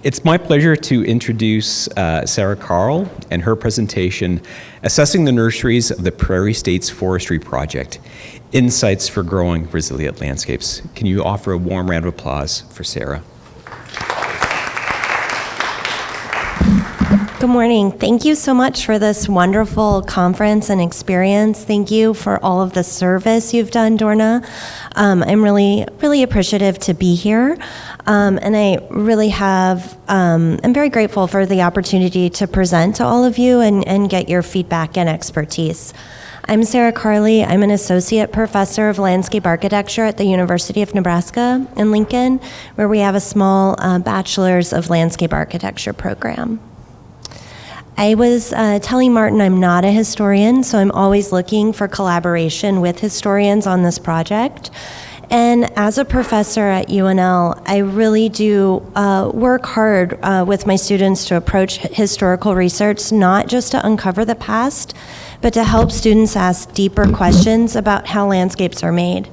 It's my pleasure to introduce Sarah Karle and her presentation, Assessing the Nurseries of the Prairie States Forestry Project, Insights for Growing Resilient Landscapes. Can you offer a warm round of applause for Sarah? Good morning. Thank you so much for this wonderful conference and experience. Thank you for all of the service you've done, Dorna. I'm really appreciative to be here. And I really I'm very grateful for the opportunity to present to all of you and get your feedback and expertise. I'm Sarah Karle. I'm an associate professor of landscape architecture at the University of Nebraska in Lincoln, where we have a small bachelor's of landscape architecture program. I was telling Martin I'm not a historian, so I'm always looking for collaboration with historians on this project. And as a professor at UNL, I really do work hard with my students to approach historical research, not just to uncover the past, but to help students ask deeper questions about how landscapes are made.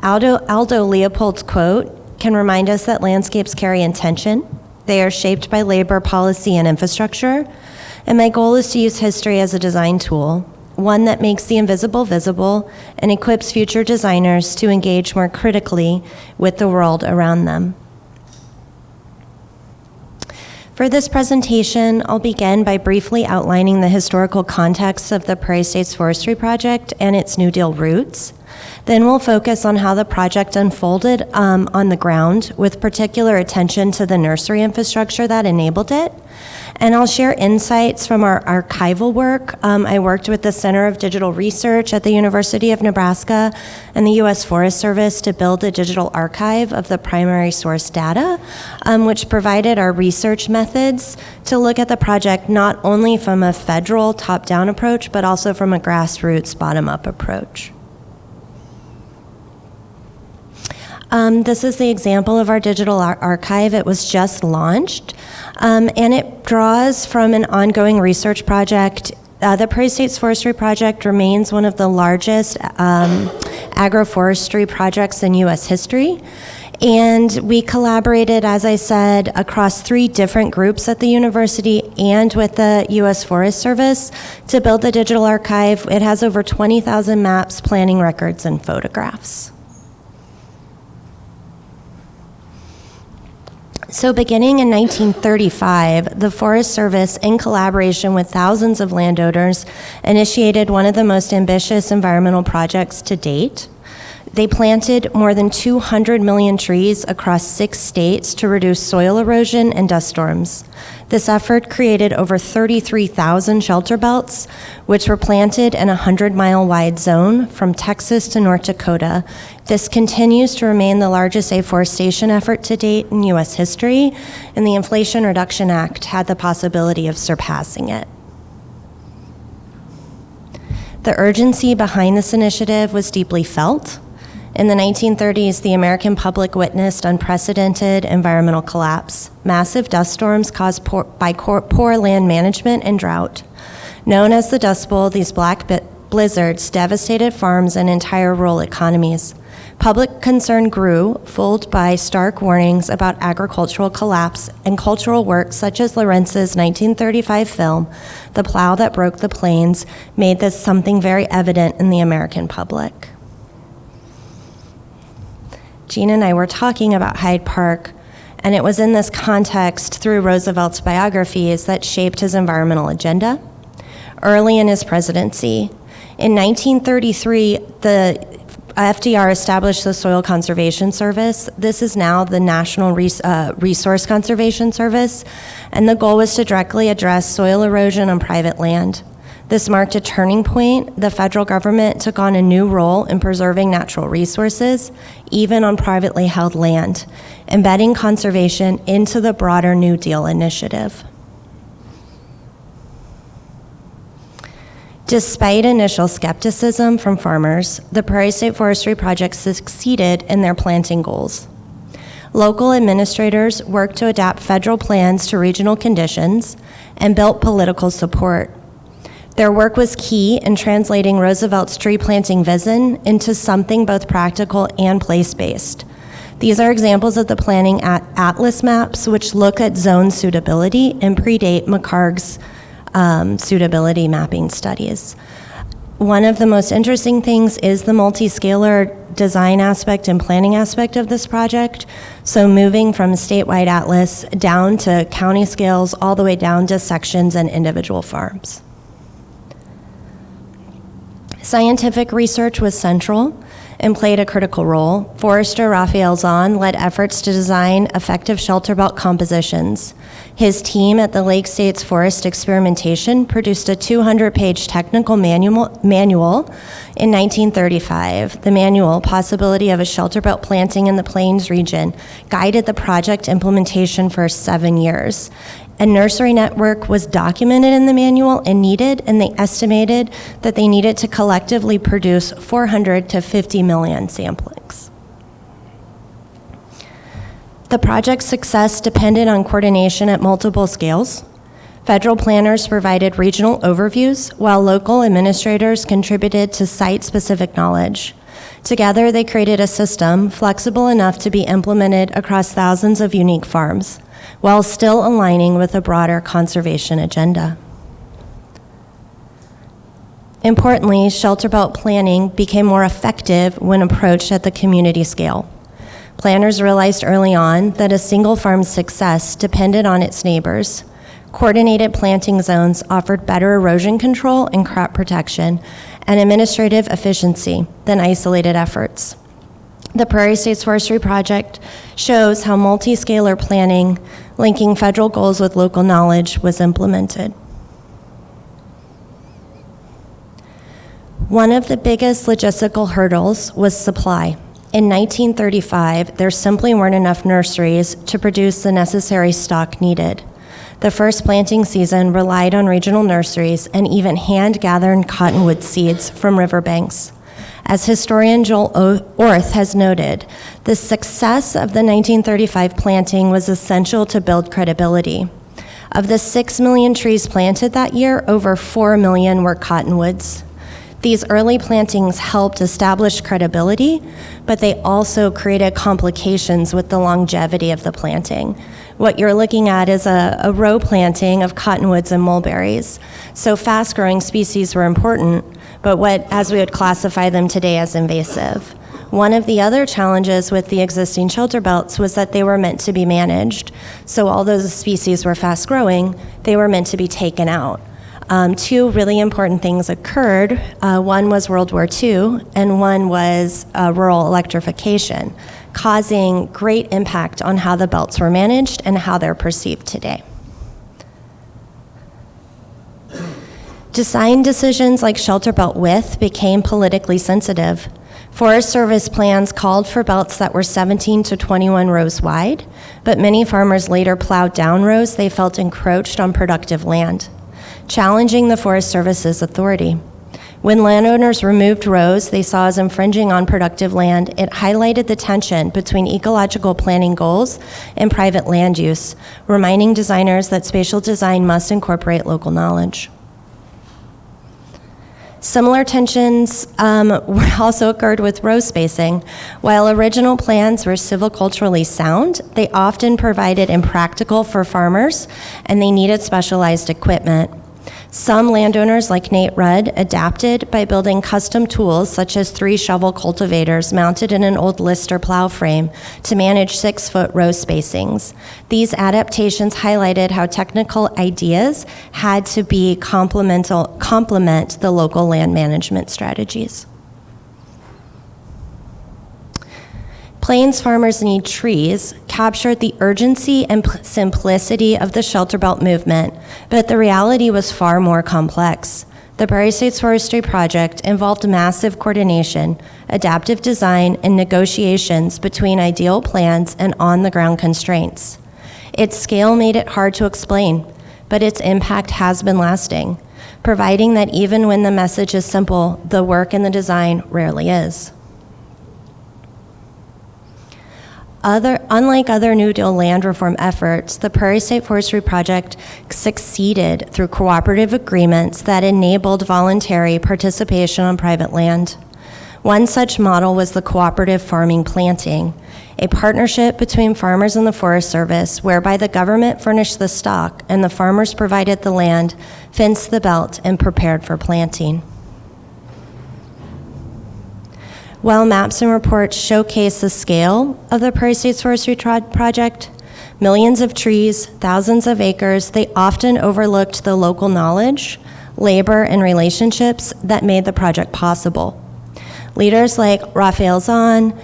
Aldo Leopold's quote can remind us that landscapes carry intention. They are shaped by labor, policy, and infrastructure. And my goal is to use history as a design tool, one that makes the invisible visible and equips future designers to engage more critically with the world around them. For this presentation, I'll begin by briefly outlining the historical context of the Prairie States Forestry Project and its New Deal roots. Then we'll focus on how the project unfolded on the ground, with particular attention to the nursery infrastructure that enabled it. And I'll share insights from our archival work. I worked with the Center of Digital Research at the University of Nebraska and the U.S. Forest Service to build a digital archive of the primary source data, which provided our research methods to look at the project not only from a federal top-down approach, but also from a grassroots bottom-up approach. This is the example of our digital archive. It was just launched, and it draws from an ongoing research project. The Prairie States Forestry Project remains one of the largest agroforestry projects in U.S. history. And we collaborated, as I said, across 3 different groups at the university and with the U.S. Forest Service to build the digital archive. It has over 20,000 maps, planning records, and photographs. So beginning in 1935, the Forest Service, in collaboration with thousands of landowners, initiated one of the most ambitious environmental projects to date. They planted more than 200 million trees across 6 states to reduce soil erosion and dust storms. This effort created over 33,000 shelter belts, which were planted in a 100-mile wide zone from Texas to North Dakota. This continues to remain the largest afforestation effort to date in U.S. history, and the Inflation Reduction Act had the possibility of surpassing it. The urgency behind this initiative was deeply felt. In the 1930s, the American public witnessed unprecedented environmental collapse, massive dust storms caused by poor land management and drought. Known as the Dust Bowl, these black blizzards devastated farms and entire rural economies. Public concern grew, fueled by stark warnings about agricultural collapse and cultural works such as Lawrence's 1935 film, The Plow That Broke the Plains, made this something very evident in the American public. Gina and I were talking about Hyde Park, and it was in this context through Roosevelt's biographies that shaped his environmental agenda. Early in his presidency, in 1933, the FDR established the Soil Conservation Service. This is now the National Resource Conservation Service, and the goal was to directly address soil erosion on private land. This marked a turning point. The federal government took on a new role in preserving natural resources, even on privately held land, embedding conservation into the broader New Deal initiative. Despite initial skepticism from farmers, the Prairie State Forestry Project succeeded in their planting goals. Local administrators worked to adapt federal plans to regional conditions and built political support. Their work was key in translating Roosevelt's tree planting vision into something both practical and place-based. These are examples of the planning atlas maps, which look at zone suitability and predate McHarg's suitability mapping studies. One of the most interesting things is the multi-scalar design aspect and planning aspect of this project. So moving from statewide atlas down to county scales, all the way down to sections and individual farms. Scientific research was central and played a critical role. Forester Raphael Zahn led efforts to design effective shelter belt compositions. His team at the Lake States Forest Experimentation produced a 200-page technical manual in 1935. The manual, Possibility of a Shelter Belt Planting in the Plains Region, guided the project implementation for 7 years. A nursery network was documented in the manual and they estimated that they needed to collectively produce 400 to 50 million samplings. The project's success depended on coordination at multiple scales. Federal planners provided regional overviews, while local administrators contributed to site-specific knowledge. Together, they created a system flexible enough to be implemented across thousands of unique farms, while still aligning with a broader conservation agenda. Importantly, shelter belt planning became more effective when approached at the community scale. Planners realized early on that a single farm's success depended on its neighbors. Coordinated planting zones offered better erosion control and crop protection and administrative efficiency than isolated efforts. The Prairie States Forestry Project shows how multi-scalar planning, linking federal goals with local knowledge, was implemented. One of the biggest logistical hurdles was supply. In 1935, there simply weren't enough nurseries to produce the necessary stock needed. The first planting season relied on regional nurseries and even hand-gathered cottonwood seeds from riverbanks. As historian Joel Orth has noted, the success of the 1935 planting was essential to build credibility. Of the 6 million trees planted that year, over 4 million were cottonwoods. These early plantings helped establish credibility, but they also created complications with the longevity of the planting. What you're looking at is a row planting of cottonwoods and mulberries. So fast-growing species were important, but as we would classify them today as invasive. One of the other challenges with the existing shelter belts was that they were meant to be managed. So although the species were fast-growing, they were meant to be taken out. Two really important things occurred. One was World War II, and one was rural electrification, causing great impact on how the belts were managed and how they're perceived today. Design decisions like shelter belt width became politically sensitive. Forest Service plans called for belts that were 17 to 21 rows wide, but many farmers later plowed down rows they felt encroached on productive land, challenging the Forest Service's authority. When landowners removed rows they saw as infringing on productive land, it highlighted the tension between ecological planning goals and private land use, reminding designers that spatial design must incorporate local knowledge. Similar tensions also occurred with row spacing. While original plans were silviculturally sound, they often provided impractical for farmers, and they needed specialized equipment. Some landowners, like Nate Rudd, adapted by building custom tools such as 3 shovel cultivators mounted in an old Lister plow frame to manage 6-foot row spacings. These adaptations highlighted how technical ideas had to be complement the local land management strategies. Plains Farmers Need Trees captured the urgency and simplicity of the shelter belt movement, but the reality was far more complex. The Prairie States Forestry Project involved massive coordination, adaptive design, and negotiations between ideal plans and on-the-ground constraints. Its scale made it hard to explain, but its impact has been lasting, providing that even when the message is simple, the work and the design rarely is. Unlike other New Deal land reform efforts, the Prairie State Forestry Project succeeded through cooperative agreements that enabled voluntary participation on private land. One such model was the cooperative farming planting. a partnership between farmers and the Forest Service, whereby the government furnished the stock and the farmers provided the land, fenced the belt, and prepared for planting. While maps and reports showcase the scale of the Prairie States Forestry Project, millions of trees, thousands of acres, they often overlooked the local knowledge, labor, and relationships that made the project possible. Leaders like Raphael Zahn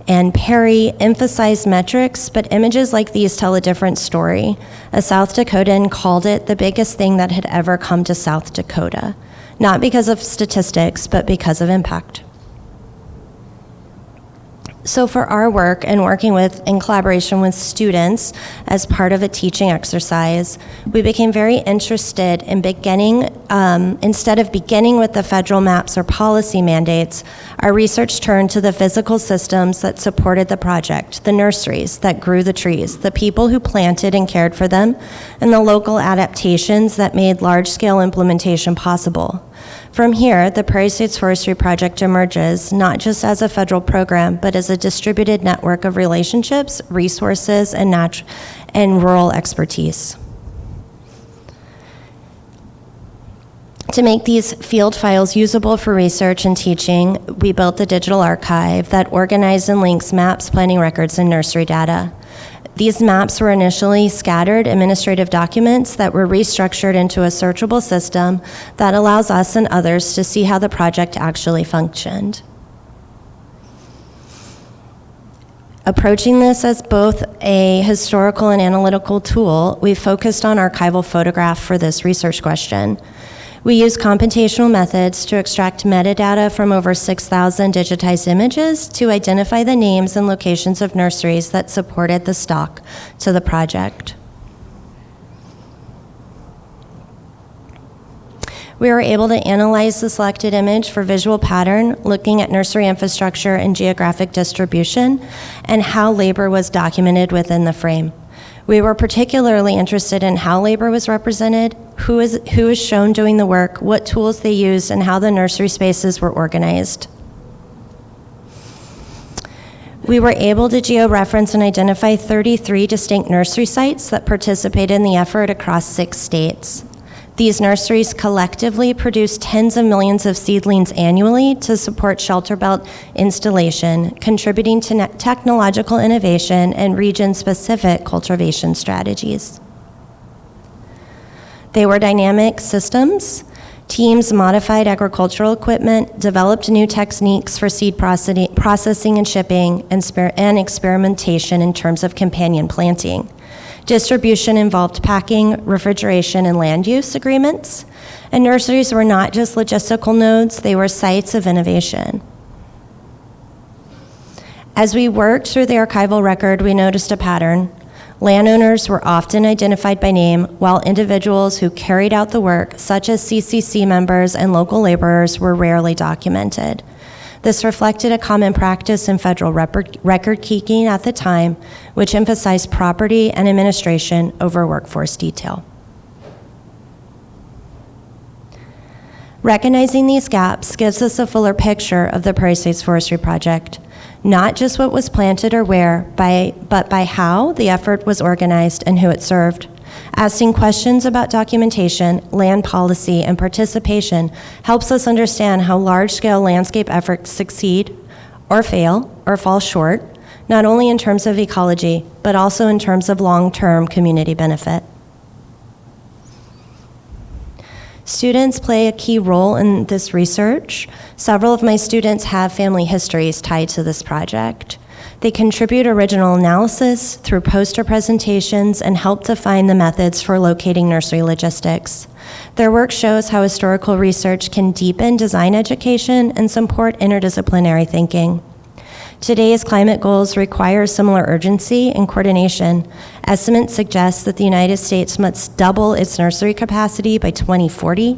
and Perry emphasized metrics, but images like these tell a different story. A South Dakotan called it the biggest thing that had ever come to South Dakota, not because of statistics, but because of impact. So for our work and working in collaboration with students as part of a teaching exercise, we became very interested in instead of beginning with the federal maps or policy mandates, our research turned to the physical systems that supported the project, the nurseries that grew the trees, the people who planted and cared for them, and the local adaptations that made large-scale implementation possible. From here, the Prairie States Forestry Project emerges not just as a federal program, but as a distributed network of relationships, resources, and rural expertise. To make these field files usable for research and teaching, we built the digital archive that organizes and links maps, planning records, and nursery data. These maps were initially scattered administrative documents that were restructured into a searchable system that allows us and others to see how the project actually functioned. Approaching this as both a historical and analytical tool, we focused on archival photograph for this research question. We use computational methods to extract metadata from over 6,000 digitized images to identify the names and locations of nurseries that supported the stock to the project. We were able to analyze the selected image for visual pattern, looking at nursery infrastructure and geographic distribution, and how labor was documented within the frame. We were particularly interested in how labor was represented, who is shown doing the work, what tools they used, and how the nursery spaces were organized. We were able to geo-reference and identify 33 distinct nursery sites that participated in the effort across 6 states. These nurseries collectively produce tens of millions of seedlings annually to support shelterbelt installation, contributing to technological innovation and region-specific cultivation strategies. They were dynamic systems. Teams modified agricultural equipment, developed new techniques for seed processing and shipping, and experimentation in terms of companion planting. Distribution involved packing, refrigeration, and land use agreements. And nurseries were not just logistical nodes, they were sites of innovation. As we worked through the archival record, we noticed a pattern. Landowners were often identified by name, while individuals who carried out the work, such as CCC members and local laborers, were rarely documented. This reflected a common practice in federal record keeping at the time, which emphasized property and administration over workforce detail. Recognizing these gaps gives us a fuller picture of the Prairie States Forestry Project, not just what was planted or where, but by how the effort was organized and who it served. Asking questions about documentation, land policy, and participation helps us understand how large-scale landscape efforts succeed or fail or fall short, not only in terms of ecology, but also in terms of long-term community benefit. Students play a key role in this research. Several of my students have family histories tied to this project. They contribute original analysis through poster presentations and help define the methods for locating nursery logistics. Their work shows how historical research can deepen design education and support interdisciplinary thinking. Today's climate goals require similar urgency and coordination. Estimates suggest that the United States must double its nursery capacity by 2040,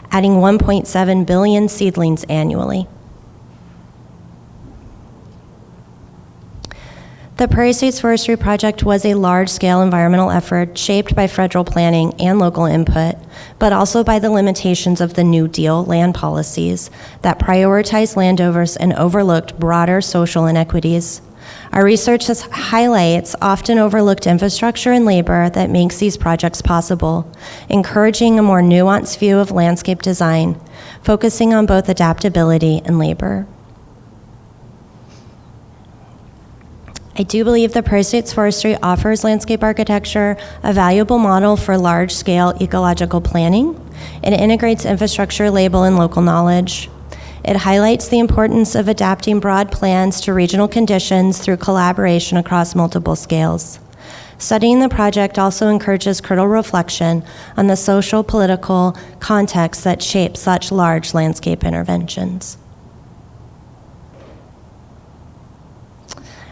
adding 1.7 billion seedlings annually. The Prairie States Forestry Project was a large-scale environmental effort shaped by federal planning and local input, but also by the limitations of the New Deal land policies that prioritized landowners and overlooked broader social inequities. Our research highlights often overlooked infrastructure and labor that makes these projects possible, encouraging a more nuanced view of landscape design, focusing on both adaptability and labor. I do believe the Prairie States Forestry offers landscape architecture a valuable model for large-scale ecological planning. It integrates infrastructure, label, and local knowledge. It highlights the importance of adapting broad plans to regional conditions through collaboration across multiple scales. Studying the project also encourages critical reflection on the social, political context that shapes such large landscape interventions.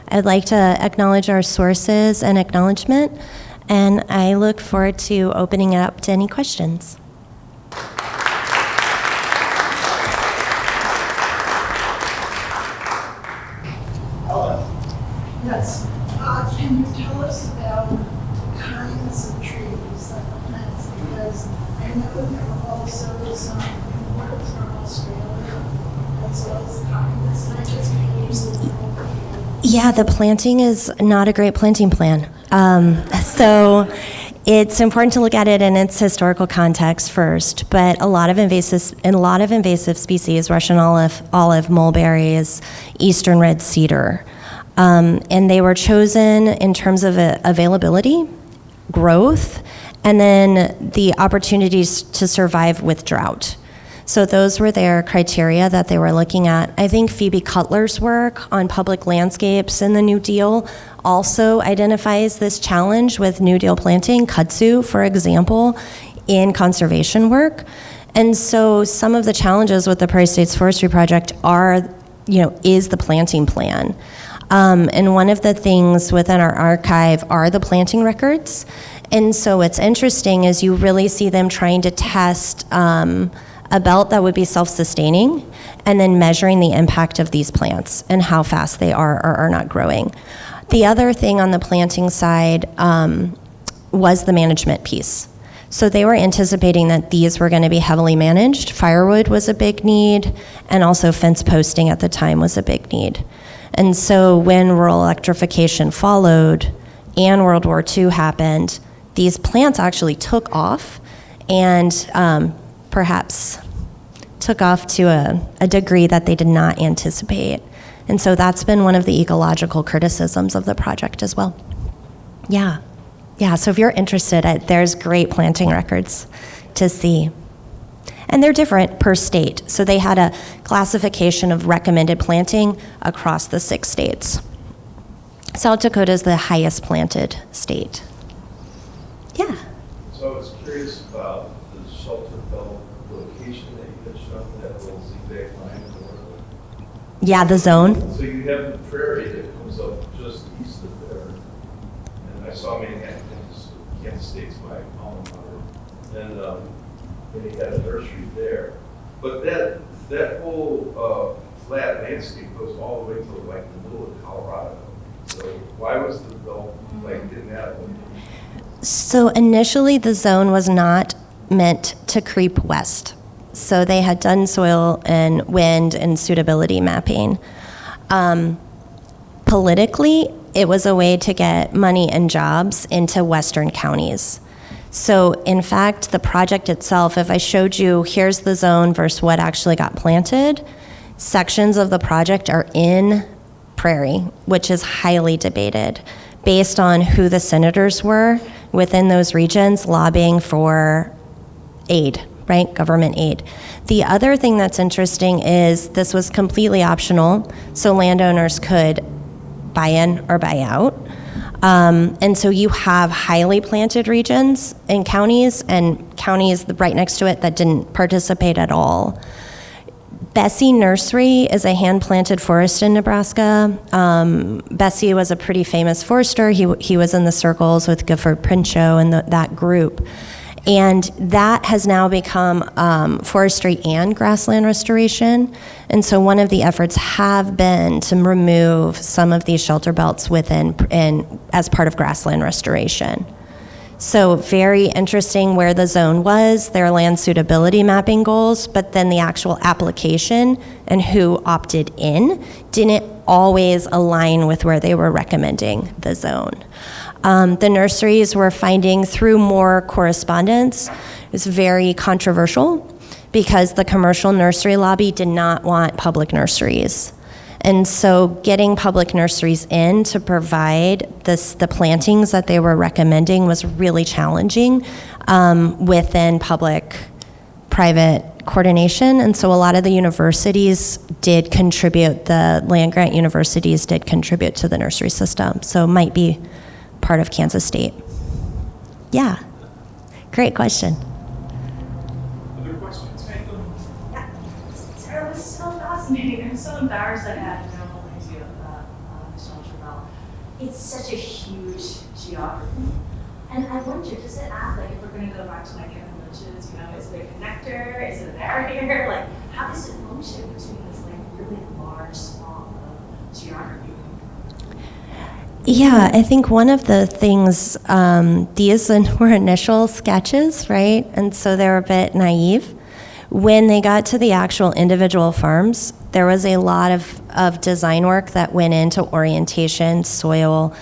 I'd like to acknowledge our sources and acknowledgement, and I look forward to opening it up to any questions. Yes. Can you tell us about the kinds of trees that the plants? Because I know there were also some imports from Australia, as well as kinds, and I just used it. Yeah, the planting is not a great planting plan. So it's important to look at it in its historical context first. But a lot of invasive species, Russian olive, mulberries, eastern red cedar, and they were chosen in terms of availability, growth, and then the opportunities to survive with drought. So those were their criteria that they were looking at. I think Phoebe Cutler's work on public landscapes in the New Deal also identifies this challenge with New Deal planting, kudzu, for example, in conservation work. And so some of the challenges with the Prairie States Forestry Project is the planting plan. And one of the things within our archive are the planting records. And so what's interesting is you really see them trying to test a belt that would be self-sustaining, and then measuring the impact of these plants and how fast they are or are not growing. The other thing on the planting side was the management piece. So they were anticipating that these were going to be heavily managed. Firewood was a big need, and also fence posting at the time was a big need. And so when rural electrification followed and World War II happened, these plants actually took off, and perhaps took off to a degree that they did not anticipate. And so that's been one of the ecological criticisms of the project as well. Yeah, so if you're interested, there's great planting records to see. And they're different per state. So they had a classification of recommended planting across the 6 states. South Dakota is the highest planted state. Yeah. So I was curious about the shelter belt location that you had shown, that little zigzag line in the north. Yeah, the zone. So you have the prairie that comes up just east of there. And I saw Manhattan, Kansas State's my alma mater. And they had a nursery there. But that whole flat landscape goes all the way to like the middle of Colorado. So why was the belt like in that location? So initially the zone was not meant to creep west. So they had done soil and wind and suitability mapping. Politically, it was a way to get money and jobs into western counties. So in fact, the project itself, if I showed you, here's the zone versus what actually got planted, sections of the project are in Prairie, which is highly debated based on who the senators were within those regions lobbying for aid, right? Government aid. The other thing that's interesting is this was completely optional, so landowners could buy in or buy out. And so you have highly planted regions in counties and counties right next to it that didn't participate at all. Bessey Nursery is a hand-planted forest in Nebraska. Bessey was a pretty famous forester. He was in the circles with Gifford Pinchot and that group. And that has now become forestry and grassland restoration. And so one of the efforts have been to remove some of these shelter belts as part of grassland restoration. So very interesting where the zone was, their land suitability mapping goals, but then the actual application and who opted in didn't always align with where they were recommending the zone. The nurseries were finding through more correspondence, it was very controversial because the commercial nursery lobby did not want public nurseries. And so getting public nurseries in to provide the plantings that they were recommending was really challenging within public-private coordination. And so a lot of the universities did contribute, the land-grant universities did contribute to the nursery system. So it might be part of Kansas State. Yeah, great question. Other questions? Yeah. Sarah, it was so fascinating. I'm so embarrassed I had no idea about the shelterbelt. It's such a huge geography. And I wonder, does it add, like, if we're going to go back to like Kevin Lynch's, you know, is it a connector? Is it a barrier? Like, how does it function between this, like, really large swath of geography? Yeah, I think one of the things, these were initial sketches, right? And so they're a bit naive. When they got to the actual individual farms, there was a lot of design work that went into orientation, soil,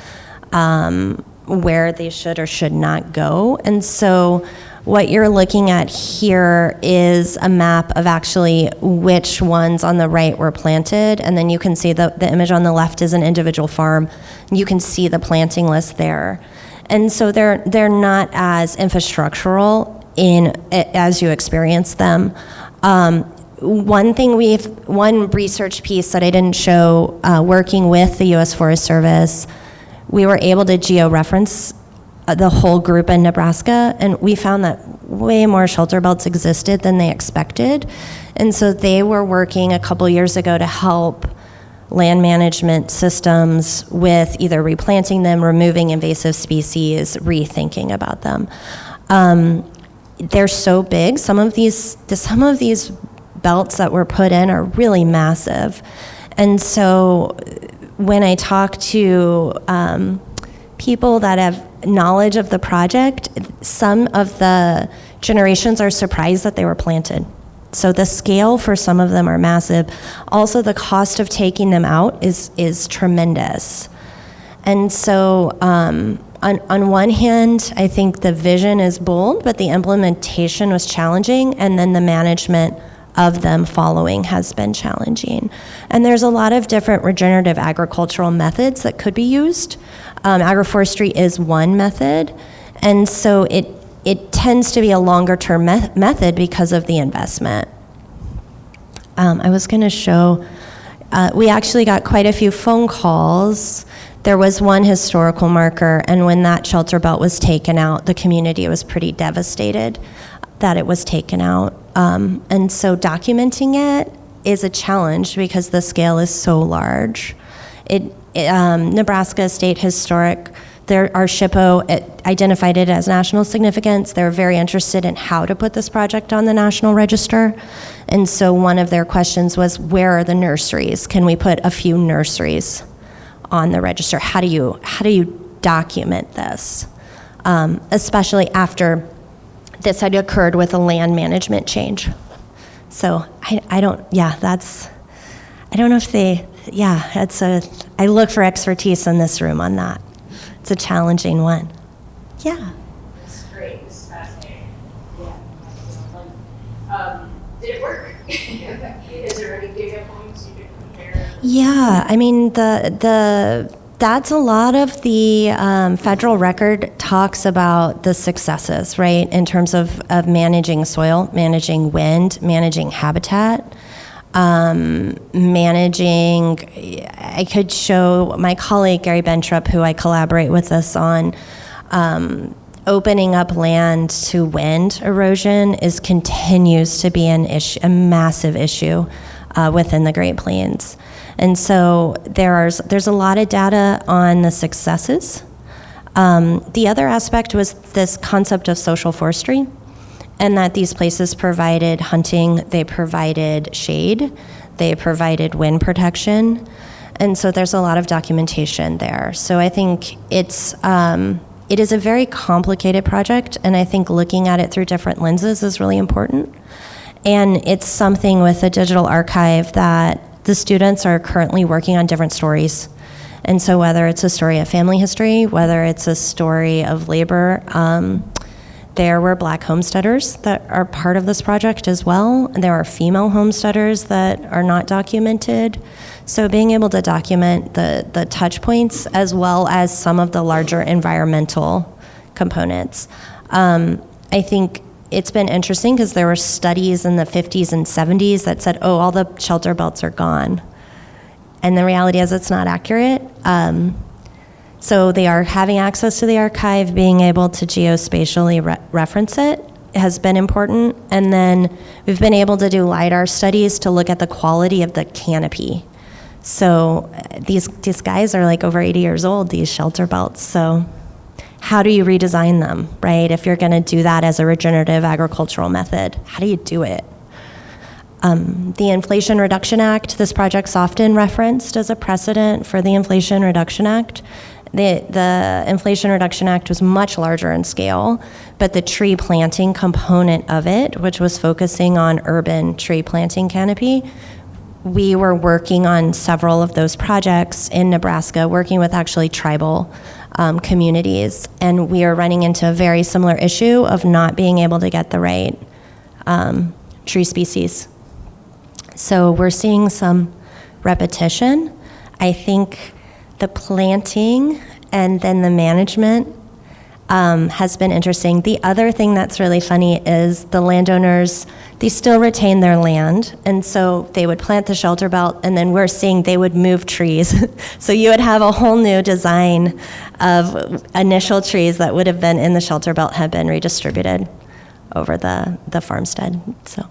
where they should or should not go. And so what you're looking at here is a map of actually which ones on the right were planted, and then you can see the image on the left is an individual farm. You can see the planting list there. And so they're not as infrastructural as you experience them. One research piece that I didn't show, working with the U.S. Forest Service, we were able to geo-reference the whole group in Nebraska, and we found that way more shelter belts existed than they expected. And so they were working a couple years ago to help land management systems with either replanting them, removing invasive species, rethinking about them. They're so big. Some of these belts that were put in are really massive. And so when I talk to people that have knowledge of the project, some of the generations are surprised that they were planted. So the scale for some of them are massive. Also, the cost of taking them out is tremendous. And so on one hand, I think the vision is bold, but the implementation was challenging, and then the management of them following has been challenging. And there's a lot of different regenerative agricultural methods that could be used. Agroforestry is one method, and so it tends to be a longer term method because of the investment. I was going to show, we actually got quite a few phone calls. There was one historical marker, and when that shelter belt was taken out, the community was pretty devastated that it was taken out. And so documenting it is a challenge because the scale is so large. Nebraska State Historic, our SHPO identified it as national significance. They're very interested in how to put this project on the National Register. And so one of their questions was, where are the nurseries? Can we put a few nurseries on the register? How do you document this? Especially after this had occurred with a land management change. So I don't know if I look for expertise in this room on that. It's a challenging one. Yeah. It's great. It's fascinating. Yeah. Did it work? Is there any data points you can compare? Yeah, I mean that's a lot of the federal record talks about the successes, right? In terms of managing soil, managing wind, managing habitat. I could show my colleague Gary Bentrup, who I collaborate with us on, opening up land to wind erosion continues to be a massive issue within the Great Plains. And so there's a lot of data on the successes. The other aspect was this concept of social forestry, and that these places provided hunting, they provided shade, they provided wind protection, and so there's a lot of documentation there. So I think it's It is a very complicated project, and I think looking at it through different lenses is really important. And it's something with the digital archive that the students are currently working on different stories. And so whether it's a story of family history, whether it's a story of labor, there were Black homesteaders that are part of this project as well. There are female homesteaders that are not documented. So being able to document the touch points as well as some of the larger environmental components. I think it's been interesting because there were studies in the 50s and 70s that said, oh, all the shelter belts are gone. And the reality is it's not accurate. So they are having access to the archive, being able to geospatially reference it has been important. And then we've been able to do LiDAR studies to look at the quality of the canopy. So these guys are like over 80 years old, these shelter belts. So how do you redesign them, right? If you're gonna do that as a regenerative agricultural method, how do you do it? The Inflation Reduction Act, this project's often referenced as a precedent for the Inflation Reduction Act. The Inflation Reduction Act was much larger in scale, but the tree planting component of it, which was focusing on urban tree planting canopy, we were working on several of those projects in Nebraska, working with actually tribal communities, and we are running into a very similar issue of not being able to get the right tree species. So we're seeing some repetition. I think the planting and then the management has been interesting. The other thing that's really funny is the landowners, they still retain their land, and so they would plant the shelter belt, and then we're seeing they would move trees. So you would have a whole new design of initial trees that would have been in the shelter belt have been redistributed over the farmstead. So.